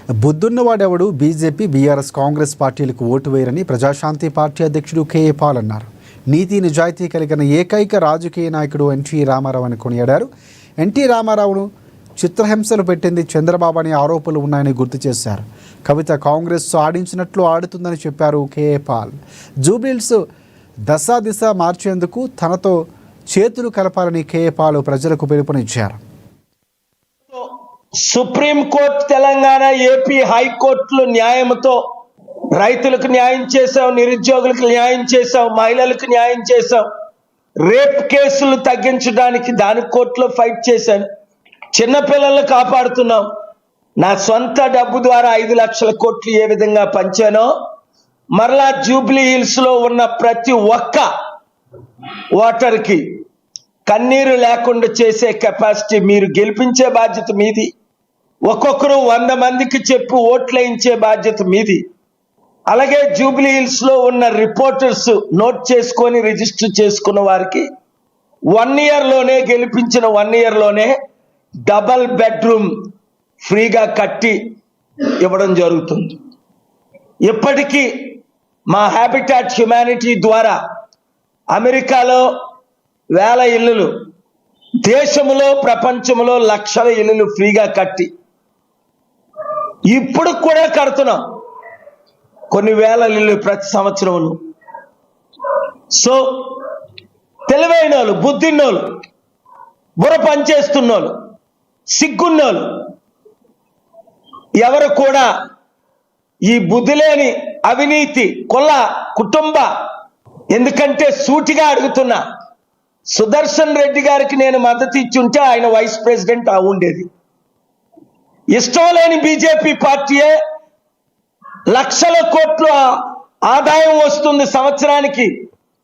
బుద్ధున్నవాడెవడు BJP BRS Congress పార్టీలకు vote వేయరని Praja Shanti party అధ్యక్షుడు KA Paul అన్నారు. నీతి నిజాయితీ కలిగిన ఏకైక రాజకీయ నాయకుడు ఎన్టీ రామారావు అని కొనియాడారు. ఎన్టీ రామారావును చిత్రహింసలు పెట్టింది చంద్రబాబు అనే ఆరోపణలు ఉన్నాయని గుర్తు చేశారు. కవిత కాంగ్రెస్ ఆడించినట్లు ఆడుతుందని చెప్పారు కేఏ పాల్. జూబ్లీహిల్స్ దశ మార్చేందుకు తనతో చేతులు కలపాలని కేఏ పాల్ ప్రజలకు పిలుపునిచ్చారు. సుప్రీంకోర్టు, తెలంగాణ, ఏపీ హైకోర్టులు న్యాయంతో రైతులకు న్యాయం చేశాం, నిరుద్యోగులకు న్యాయం చేశాం, మహిళలకు న్యాయం చేశాం. రేప్ కేసులు తగ్గించడానికి దాని కోర్టులో ఫైట్ చేశాను. చిన్నపిల్లలను కాపాడుతున్నాం. నా సొంత డబ్బు ద్వారా 5 లక్షల కోట్లు ఏ విధంగా పంచానో మరలా జూబ్లీహిల్స్ లో ఉన్న ప్రతి ఒక్క ఓటర్కి కన్నీరు లేకుండా చేసే కెపాసిటీ, మీరు గెలిపించే బాధ్యత మీది. ఒక్కొక్కరు 100 మందికి చెప్పి ఓట్లు వేయించే బాధ్యత మీది. అలాగే జూబ్లీహిల్స్ లో ఉన్న రిపోర్టర్స్ నోట్ చేసుకొని రిజిస్టర్ చేసుకున్న వారికి 1 year లోనే, గెలిపించిన 1 year లోనే డబల్ బెడ్రూమ్ ఫ్రీగా కట్టి ఇవ్వడం జరుగుతుంది. ఇప్పటికీ మా హ్యాబిటాట్ హ్యుమానిటీ ద్వారా అమెరికాలో 1000 ఇళ్ళు, దేశంలో ప్రపంచంలో లక్షల ఇళ్ళు ఫ్రీగా కట్టి ఇప్పుడు కూడా కడుతున్నాం, కొన్ని వేల ఇళ్ళు ప్రతి సంవత్సరం. సో తెలివైన వాళ్ళు, బుద్ధిన్నోళ్ళు, బుర్ర పనిచేస్తున్నోళ్ళు, సిగ్గున్నోళ్ళు ఎవరు కూడా ఈ బుద్ధి లేని అవినీతి కుల కుటుంబ, ఎందుకంటే సూటిగా అడుగుతున్నా, సుదర్శన్ రెడ్డి గారికి నేను మద్దతు ఇచ్చి ఉంటే ఆయన వైస్ ప్రెసిడెంట్ ఉండేది. ఇష్టం లేని బీజేపీ పార్టీయే లక్షల కోట్ల ఆదాయం వస్తుంది సంవత్సరానికి.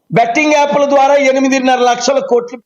బెట్టింగ్ యాప్ల ద్వారా 8.5 లక్షల కోట్లు.